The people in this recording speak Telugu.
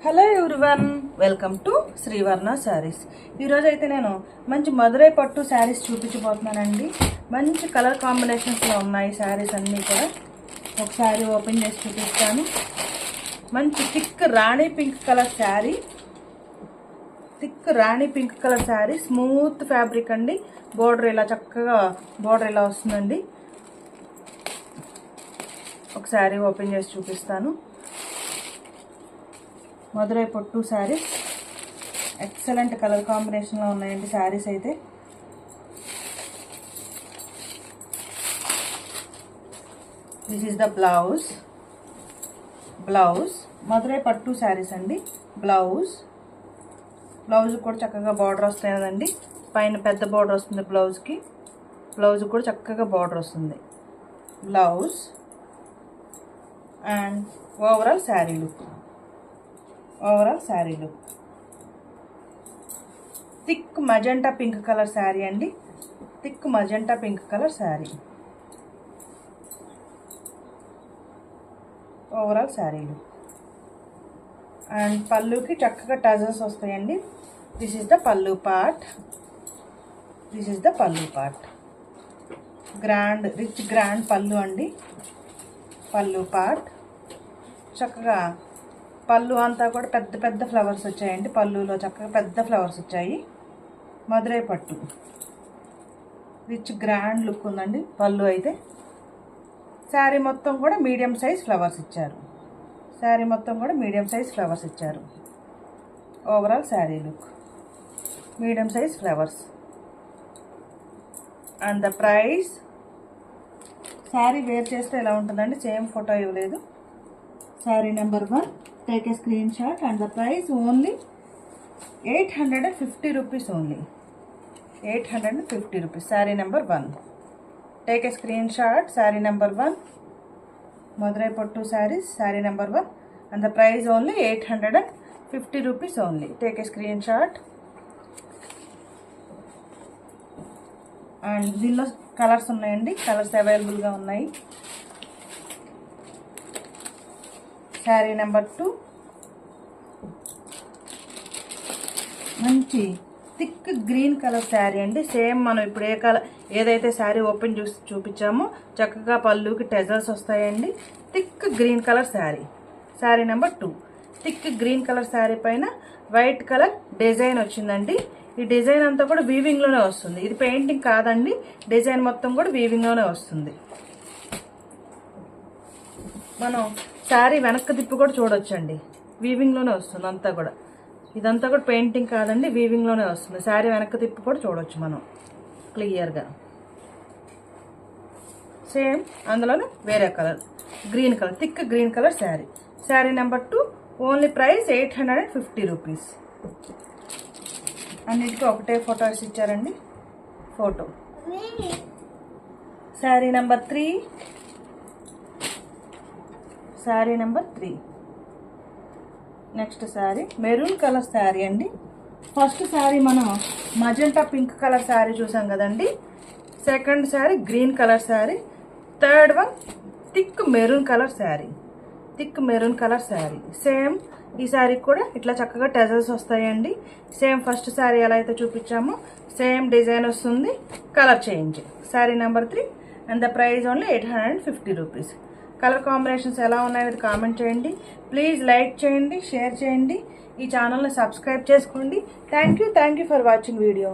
Hello everyone, welcome to Srivarna Sarees. ఈరోజు అయితే నేను మంచి మదురై పట్టు శారీస్ చూపించబోతున్నానండి. మంచి కలర్ కాంబినేషన్స్లో ఉన్నాయి శారీస్ అన్నీ కూడా. ఒక శారీ ఓపెన్ చేసి చూపిస్తాను. మంచి thick rani pink colour sari, thick rani pink colour sari, smooth fabric అండి. బోర్డర్ ఇలా చక్కగా బోర్డర్ ఇలా వస్తుందండి. ఒక శారీ ఓపెన్ చేసి చూపిస్తాను. మదురై పట్టు శారీస్ ఎక్సలెంట్ కలర్ కాంబినేషన్లో ఉన్నాయండి శారీస్ అయితే. This is the blouse. Madurai పట్టు శారీస్ అండి. బ్లౌజ్ కూడా చక్కగా బార్డర్ వస్తాయి కదండి. పైన పెద్ద బార్డర్ వస్తుంది బ్లౌజ్కి. బ్లౌజ్ కూడా చక్కగా బార్డర్ వస్తుంది. Blouse and overall sari look. Thick magenta pink colour sari అండి. Thick magenta pink colour sari. Overall sari look and పళ్ళుకి చక్కగా టజల్స్ వస్తాయండి. This is the pallu part. Grand rich grand pallu అండి. పళ్ళు పార్ట్ చక్కగా పళ్ళు అంతా కూడా పెద్ద పెద్ద ఫ్లవర్స్ వచ్చాయండి. పళ్ళులో చక్కగా పెద్ద ఫ్లవర్స్ వచ్చాయి. మదురై పట్టు రిచ్ గ్రాండ్ లుక్ ఉందండి పళ్ళు అయితే. శారీ మొత్తం కూడా మీడియం సైజ్ ఫ్లవర్స్ ఇచ్చారు. Overall sari look medium size flowers. And the price, sari wear చేస్తే ఎలా ఉంటుందండి, సేమ్ ఫోటో ఇవ్వలేదు. Sari number 1, take a screenshot and the price only 850 rupees only. 850 rupees. Saree number 1. Take a screenshot. Saree number 1. Madurai Pattu sarees. Saree number 1. And the price only 850 rupees only. Take a screenshot. And దీనిలో కలర్స్ ఉన్నాయండి. కలర్స్ అవైలబుల్గా ఉన్నాయి. శారీ నెంబర్ 2 మంచి థిక్ గ్రీన్ కలర్ శారీ అండి. సేమ్ మనం ఇప్పుడు ఏదైతే శారీ ఓపెన్ చేసి చూపించామో చక్కగా పళ్ళుకి టెజల్స్ వస్తాయండి. Thick green colour sari. Sari number 2 thick green colour sari పైన వైట్ కలర్ డిజైన్ వచ్చిందండి. ఈ డిజైన్ అంతా కూడా వీవింగ్లోనే వస్తుంది. ఇది పెయింటింగ్ కాదండి, డిజైన్ మొత్తం కూడా వీవింగ్లోనే వస్తుంది. మనం శారీ వెనక్కి తిప్పి కూడా చూడొచ్చండి. వీవింగ్లోనే వస్తుంది అంతా కూడా. ఇదంతా కూడా పెయింటింగ్ కాదండి, వీవింగ్లోనే వస్తుంది. శారీ వెనక్కి తిప్పి కూడా చూడొచ్చు మనం క్లియర్గా. సేమ్ అందులోనే వేరే colour green colour, thick green colour sari. Sari number 2 only price 850 rupees. అన్నిటికీ ఒకటే ఫోటోస్ ఇచ్చారండి. Photo. Sari number 3. Next sari maroon colour sari అండి. ఫస్ట్ శారీ మనం మజెంటా పింక్ కలర్ శారీ చూసాం కదండి. Second sari green colour sari. Third one thick maroon colour sari. Same ఈ శారీ కూడా ఇట్లా చక్కగా టెజల్స్ వస్తాయండి. సేమ్ ఫస్ట్ శారీ ఎలా అయితే చూపించామో సేమ్ డిజైన్ వస్తుంది, colour change. Sari number 3 and the price only 850 rupees. Colour combinations ఎలా ఉన్నాయనేది కామెంట్ చేయండి. ప్లీజ్ లైక్ చేయండి, షేర్ చేయండి, ఈ ఛానల్ని సబ్స్క్రైబ్ చేసుకోండి. Thank you for watching video.